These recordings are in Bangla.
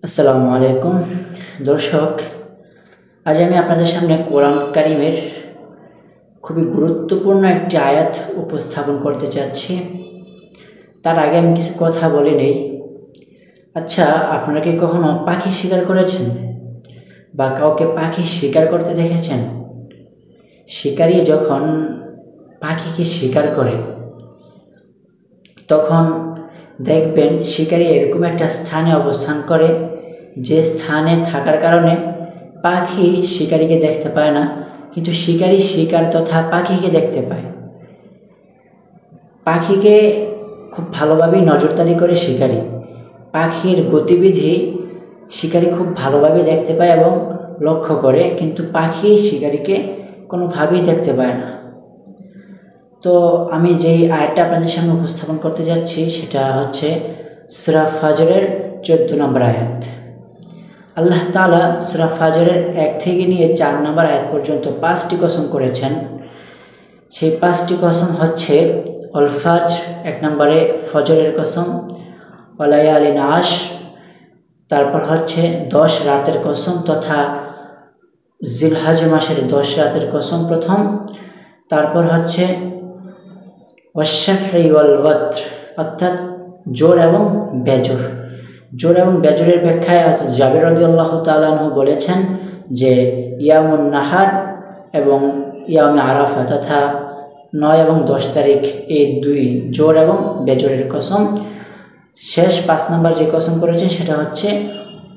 আসসালামু আলাইকুম দর্শক, আজ আমি আপনাদের সামনে কোরআন কারীমের খুবই গুরুত্বপূর্ণ একটি আয়াত উপস্থাপন করতে চাচ্ছি। তার আগে আমি কিছু কথা বলে নেই। আচ্ছা, আপনারা কি কখনো পাখি শিকার করেছেন বা কাউকে পাখি শিকার করতে দেখেছেন? শিকারী যখন পাখিকে শিকার করে তখন দেখবেন শিকারী এরকম একটা স্থানে অবস্থান করে যে স্থানে থাকার কারণে পাখি শিকারীকে দেখতে পায় না, কিন্তু শিকারী শিকার তথা পাখিকে দেখতে পায়। পাখিকে খুব ভালোভাবেই নজরদারি করে শিকারী। পাখির গতিবিধি শিকারী খুব ভালোভাবে দেখতে পায় এবং লক্ষ্য করে, কিন্তু পাখি শিকারীকে কোনোভাবেই দেখতে পায় না। তো আমি যেই আয়াতটা আপনাদের সামনে উপস্থাপন করতে যাচ্ছি সেটা হচ্ছে সূরা ফাজরের 14 নম্বর আয়াত। আল্লাহ তাআলা সূরা ফাজরের 1 থেকে নিয়ে 4 নম্বর আয়াত পর্যন্ত 5টি কসম করেছেন। সেই 5টি কসম হচ্ছে অল ফাজর 1 নম্বরে ফজরের কসম, ওয়ালায়ালিন আশর, তারপর হচ্ছে 10 রাতের কসম তথা জিলহজ মাসের 10 রাতের কসম প্রথম, তারপর হচ্ছে ওয়াশ-শাফঈ ওয়াল ওয়াতর অর্থাৎ জোর এবং বেজোর। জোর এবং বেজোরের ব্যাখ্যায় জাবের রাদিয়াল্লাহু তাআলা আনহু বলেছেন যে ইয়ামুন নাহার এবং ইয়ামে আরাফা তথা 9 এবং 10 তারিখ এই দুই জোর এবং বেজোরের কসম। শেষ 5 নম্বর যে কসম করেছেন সেটা হচ্ছে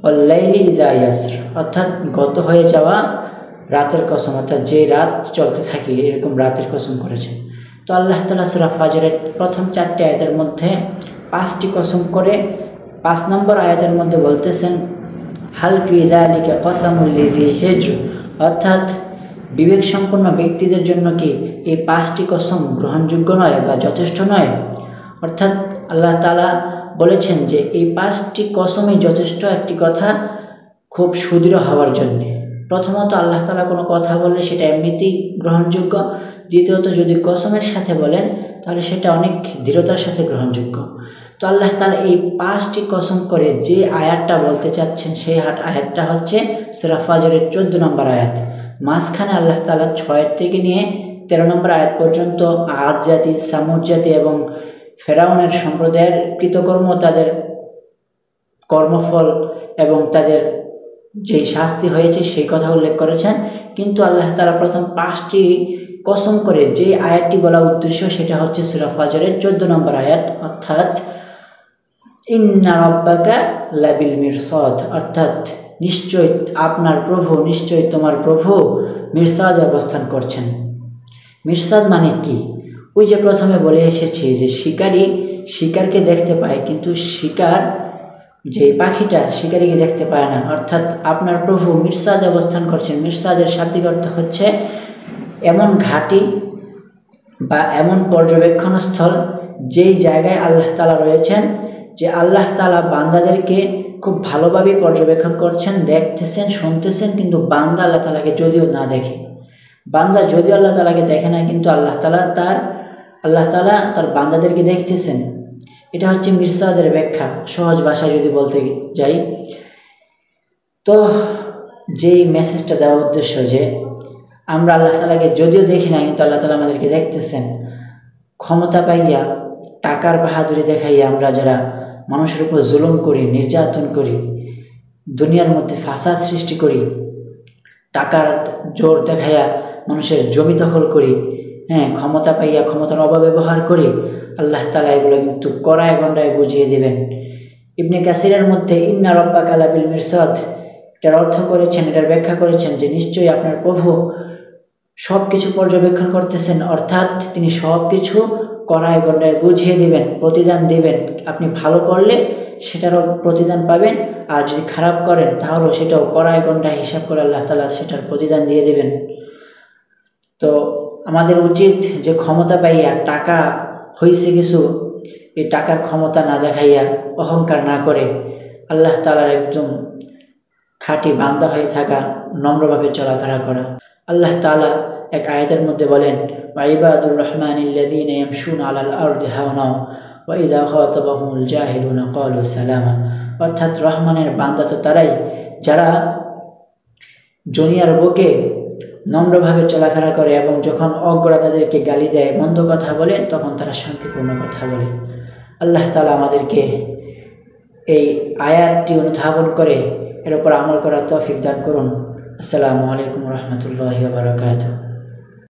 ওয়াল লাইলি ইযা ইয়াসর অর্থাৎ গত হয়ে যাওয়া রাতের কসম, অর্থাৎ যে রাত চলতে থাকে এরকম রাতের কসম করেছেন। তো আল্লাহ তাআলা সূরা ফাজরের প্রথম 4টি আয়াতের মধ্যে 5টি কসম করে 5 নম্বর আয়াতের মধ্যে বলতেছেন হাল ফি যালিকা কসামুল লিযি হিজর অর্থাৎ বিবেক সম্পন্ন ব্যক্তিদের জন্য কি এই 5টি কসম গ্রহণযোগ্য নয় বা যথেষ্ট নয়? অর্থাৎ আল্লাহ তাআলা বলেছেন যে এই 5টি কসমই যথেষ্ট একটি কথা খুব সুদৃঢ় হওয়ার জন্য। প্রথমত আল্লাহ তাআলা কোনো কথা বললে সেটা এমনিতেই গ্রহণযোগ্য, দ্বিতীয়ত যদি কসমের সাথে বলেন তাহলে সেটা অনেক দৃঢ়তার সাথে গ্রহণযোগ্য। তো আল্লাহ তাআলা এই 5টি কসম করে যে আয়াতটা বলতে চাচ্ছেন সেই আয়াতটা হচ্ছে সূরা ফাজরের 14 নম্বর আয়াত। মাঝখানে আল্লাহ তাআলা 6 থেকে নিয়ে 13 নম্বর আয়াত পর্যন্ত আদ জাতি, সামুদ জাতি এবং ফেরাউনের সম্প্রদায়ের কৃতকর্ম, তাদের কর্মফল এবং তাদের যেই শাস্তি হয়েছে সেই কথা উল্লেখ করেছেন। কিন্তু আল্লাহ তাআলা প্রথম 5টি কসম করে যে আয়াতটি বলা উদ্দেশ্য সেটা হচ্ছে সূরা ফাজরের 14 নম্বর আয়াত, অর্থাৎ ইন্না রাব্বাকা লাবিল মিরসাদ অর্থাৎ নিশ্চয় আপনার প্রভু, নিশ্চয় তোমার প্রভু মিরসাদে অবস্থান করছেন। মিরসাদ মানে কি? ওই যে প্রথমে বলে এসেছি যে শিকারী শিকারকে দেখতে পায়, কিন্তু শিকার যে পাখিটা শিকারীকে দেখতে পায় না, অর্থাৎ আপনার প্রভু মিরসাদে অবস্থান করছেন। মিরসাদের শাব্দিক অর্থ হচ্ছে এমন ঘাঁটি বা এমন পর্যবেক্ষণস্থল যেই জায়গায় আল্লাহ তাআলা রয়েছেন, যে আল্লাহ তাআলা বান্দাদেরকে খুব ভালোভাবে পর্যবেক্ষণ করছেন, দেখতেছেন, শুনতেছেন, কিন্তু বান্দা আল্লাহ তাআলাকে যদিও না দেখে, বান্দা যদিও আল্লাহ তাআলাকে দেখে না, কিন্তু আল্লাহ তাআলা তার বান্দাদেরকে দেখতেছেন। এটা হচ্ছে মিরসাদের ব্যাখ্যা, সহজ ভাষায় যদি বলতে যাই। তো যেই মেসেজটা দেওয়ার উদ্দেশ্য যে আমরা আল্লাহ তাআলাকে যদিও দেখি না, কিন্তু আল্লাহ তাআলা আমাদেরকে দেখতেছেন। ক্ষমতা পাইয়া, টাকার বাহাদুরি দেখাইয়া আমরা যারা মানুষের উপর জুলুম করি, নির্যাতন করি, দুনিয়ার মধ্যে ফাসাদ সৃষ্টি করি, টাকার জোর দেখাইয়া মানুষের জমি দখল করি, ক্ষমতা পাইয়া ক্ষমতার অপব্যবহার করি, আল্লাহ তাআলা এগুলো কিন্তু কড়ায় গণ্ডায় বুঝিয়ে দেবেন। ইবনে কাসিরের মধ্যে ইন্না রাব্বাকা লাবিল মিরসাদ এটার অর্থ করেছেন, এটার ব্যাখ্যা করেছেন যে নিশ্চয়ই আপনার প্রভু সব কিছু পর্যবেক্ষণ করতেছেন, অর্থাৎ তিনি সব কিছু কড়ায় গণ্ডায় বুঝিয়ে দিবেন, প্রতিদান দিবেন। আপনি ভালো করলে সেটারও প্রতিদান পাবেন, আর যদি খারাপ করেন তাহলেও সেটাও কড়ায় গণ্ডায় হিসাব করে আল্লাহ তাআলা সেটার প্রতিদান দিয়ে দিবেন। তো আমাদের উচিত যে ক্ষমতা পাইয়া, টাকা হয়েছে কিছু, এই টাকার ক্ষমতা না দেখাইয়া, অহংকার না করে আল্লাহ তাআলার একদম খাঁটি বান্দা হয়ে থাকা, নম্রভাবে চলাফেরা করা। আল্লাহ তাআলা এক আয়াতের মধ্যে বলেন ওয়া ইবাদুর রহমানিল্লাযীনা ইয়ামশুনা আলাল আরদি হাওনা ওয়া ইযা খাতাবাহুমুল জাহিলুনা ক্বালু সালামা অর্থাৎ রহমানের বান্দা তো তারাই যারা দুনিয়ার বুকে নম্রভাবে চলাফেরা করে এবং যখন অজ্ঞরা তাদেরকে গালি দেয়, মন্দ কথা বলে, তখন তারা শান্তিপূর্ণ কথা বলে। আল্লাহ তাআলা আমাদেরকে এই আয়াতটি অনুধাবন করে এর উপর আমল করার তৌফিক দান করুন। আসসালামু আলাইকুম ওয়া রাহমাতুল্লাহি ওয়া বারাকাতুহু।